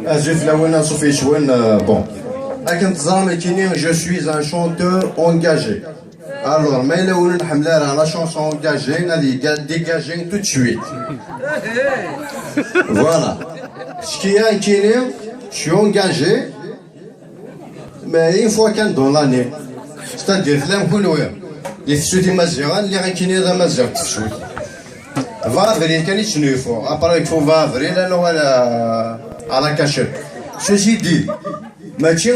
Azuf Lawena Sophie Chouin, bon. Je suis un chanteur engagé. Alors, mais là où la chanson engagée, dégagée tout de suite. Voilà. Ce qui est inquiété, je suis engagé, mais une fois qu'un dans l'année. C'est-à-dire, là, les sous-titres mazéran, les inquiétés de mazéran, tout de suite. Vavri, كان يتنيفو après il faut vavri là لو على كاشير ceci dit ماشي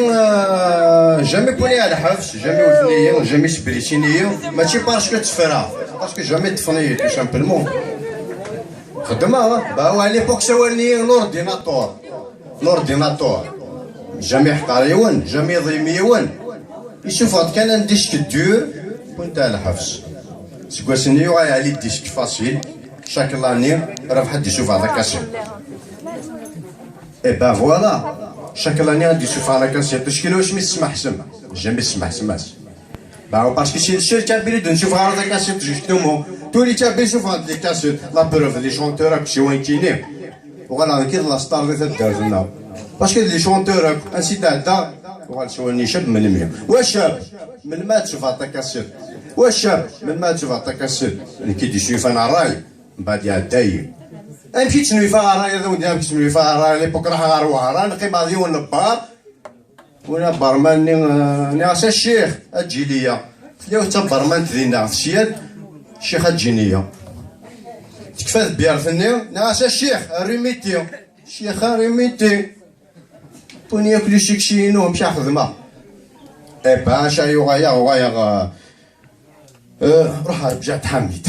جامي بوني على حفص جامي وثنيه جامي سبريتينيه ماشي باسكو تفرا باسكو جامي تفني تو سامبلمون خدمه با على ليبوك سوالني لورديناتور جامي حقاريون جامي ضيميون يشوف كان عنديش كدور كنت على حفص سكواسني على ديسك فاسيل chaque année راه حد يشوف هذا كاسيت اي با فوالا chaque année غادي يشوف هذا كاسيت شكون واش ما يسمح سما جامي يسمح سماس با باسكو شي الشركه بلي نشوف هذا كاسيت جوستومون تولي تابي يشوف هاد لي كاسيت لا بروف لي شونتور راك شي وين كاينين وغالا كي لا ستار اللي تدار لنا باسكو لي شونتور انسي تاع وغالشوني شاب من 100 وشاب من ما تشوف هذا كاسيت وشاب من ما تشوف هذا كاسيت كي تشوف انا راي بعد يعداي امشي تشنويفا راي هذا ودي امشي تشنويفا راي لي بوك راح غاروها راه نقيم هذه ونبار وانا برمان ناس الشيخ اجي ليا فيا حتى برمان تدينا في الشياد الشيخ اجينيا تكفى بيرثني ناس الشيخ ريميتي الشيخ ريميتي بوني ياكلو شيكشينو مشى خدمه اي باشا يغايا روح بجات حميد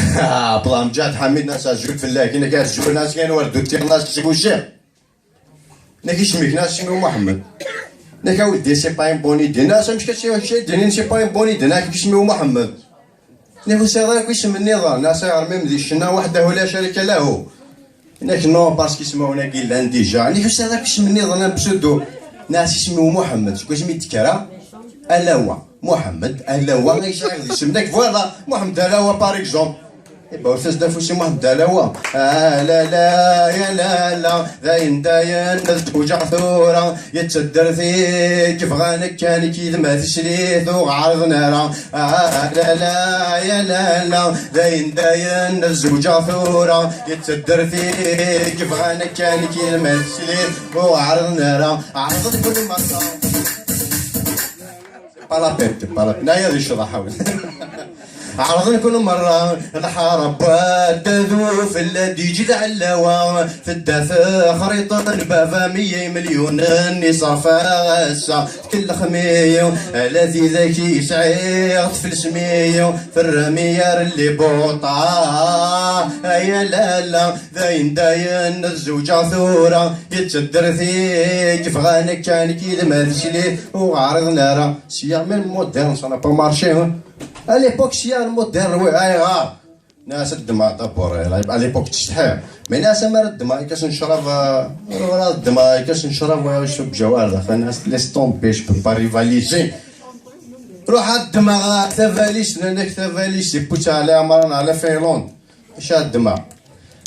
بلان بجات حميد ناس جوج في الله كاين كاع ناس كاين وردو تي ناس تشكو الشيخ ناكي شميك ناس شنو محمد ناك ودي سي با بوني دي ناس مش كتشي دينين سي با بوني دي ناك كيسميو محمد ناكو سيرا كيسم النظام ناس يعرف ميم الشنا وحده ولا شركه له ناك نو باسكو يسمونا كيلان ديجا ناكو سيرا كيسم النظام بسودو ناس يسميو محمد شكون سميت كرا الاوا محمد الاوا غيشعل يسمناك فوالا محمد الاوا باغ اكزومبل يبا وفاس دافوسي محمد الاوا لا لا يا لا لا داين نزوج عثورة يتصدر فيك كيف غانك كان كيد ما تشريث وعرض نارا لا لا يا لا لا داين نزوج عثورة يتصدر فيك كيف غانك كان كيد ما تشريث وعرض نارا عرض كل مرة بالابيت نايا ذي شرحة عرضنا كل مرة الحرب تذوف الذي جد علاوة في الدافع خريطة البابا 100 مليون نصار فاسة كل خمية الذي ذكي سعيد في السمية في الرميار اللي بوطا يا لا لا داين الزوجة ثورة يتصدر فيك في غانك كان كيد ما تشليه وعرضنا راه سيعمل مودرن سانا با مارشي à l'époque شيا المودرن واي غار ناس الدماء طبور على ليبوك تشتحي مي ناس ما الدماء كاش نشرب ولا الدماء كاش نشرب واش بجوار داخل الناس لي ستومبيش با ريفاليزي روح الدماء تفاليش لانك تفاليش بوتا على مرنا على فيلون اش الدماء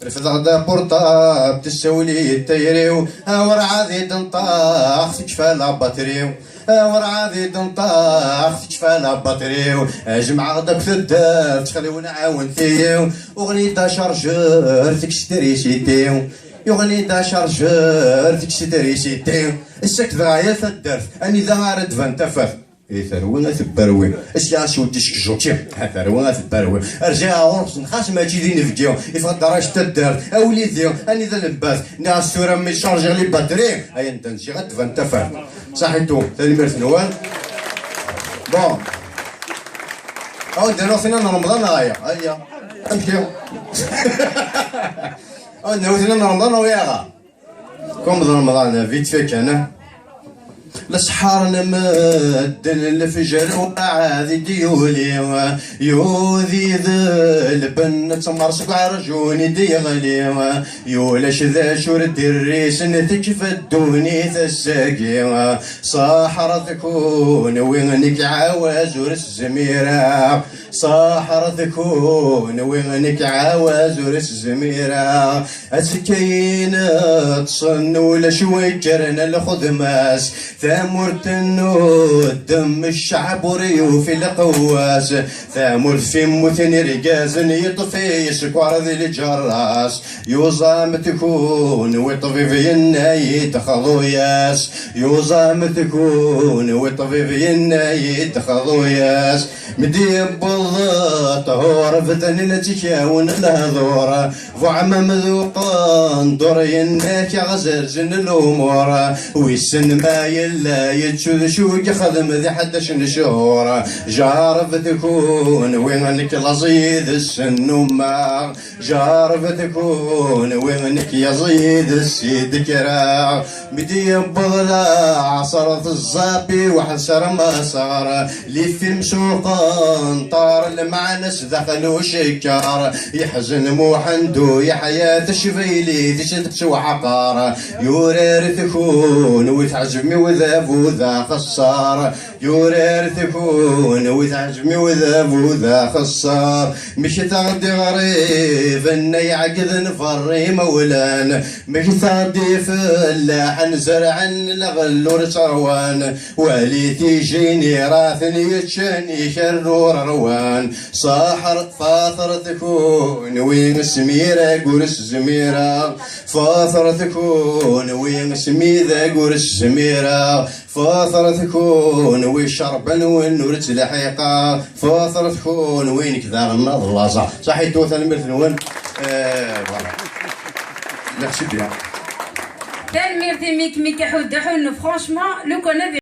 رفض غدا بورطا بتسولي التيريو ورا ذي دنطاخ تكفى لا باتريو ورا ذي دنطاخ تكفى لا باتريو جمع غدا بثدار تخليونا عاون ثيو اغنية شارجور تكشتري شيتيو يغني دا شارجور تكشتري شيتيو السك ذغايا ثدرت اني ذا رد فانتفر ثرونا ثبروي اش يا شو ديشك جوتي ثرونا ثبروي ارجع ورس نخاش ما تجي نفكيو يفضل راش تدار اوليديو اني ذا لباس ناس سوره مي شارجي لي باتري هيا انت نجي غد فانتفر صحيتو ثاني ميرث نوال بون او ديرو فينا رمضان هيا امشيو او ديرو فينا رمضان ويا غا كوم رمضان فيت فيك انا السحار نمد الفجر وعادي ديولي يوذي ذلبن تمرسك عرجوني ديغلي يولاش ذا شور الدريس نتكف الدوني تساقي صاحر تكون وينك عاوز ورس الزميرة صاحر تكون وينك عاوز ورس الزميرة أتكين تصن ولا شوي كرنا الخدماس ثامر تنود دم الشعب وريوف القواس ثامر في مثن رجاز يطفي سكوار ذي الجراس يوزام تكون ويطفي في الناي تخضو ياس يوزام تكون ويطفي في الناي تخضو ياس مديب بالضغط هور فتن التكاون الهذورة وعم مذوقان دور يناك غزر زن الأمور ويسن ما يلا يتشوذ شوق خدم ذي حدش نشور جارف تكون وينك لصيد السن وما جارف تكون وينك يزيد السيد كرا مديب بضلع صارت الزابي وحسر ما صار لي في مسوقان طار المعنس دخلوا شكار يحزن مو حندو يا حياة الشفيلي تشدت وعقار يورير تكون وتعجبني وذاب وذا خسار يورير تكون وتعجبني وذاب وذا خسار مش تغدي غريب اني يعقد نفري مولان مش تغدي فلاح زرع لغلور سروان ولي تيجيني راثني يتشني شرور روان صاحر فاثر تكون وين سميرة قرس زميرة فاثر تكون وين سميرة قرس زميرة فاثر تكون وين شربا وين نور تلحيقة فاثر تكون وين كذا النظر صح يتوث المثل وين فوالا ميرسي بيان Telle merde, mais qui a fait franchement, le connaît.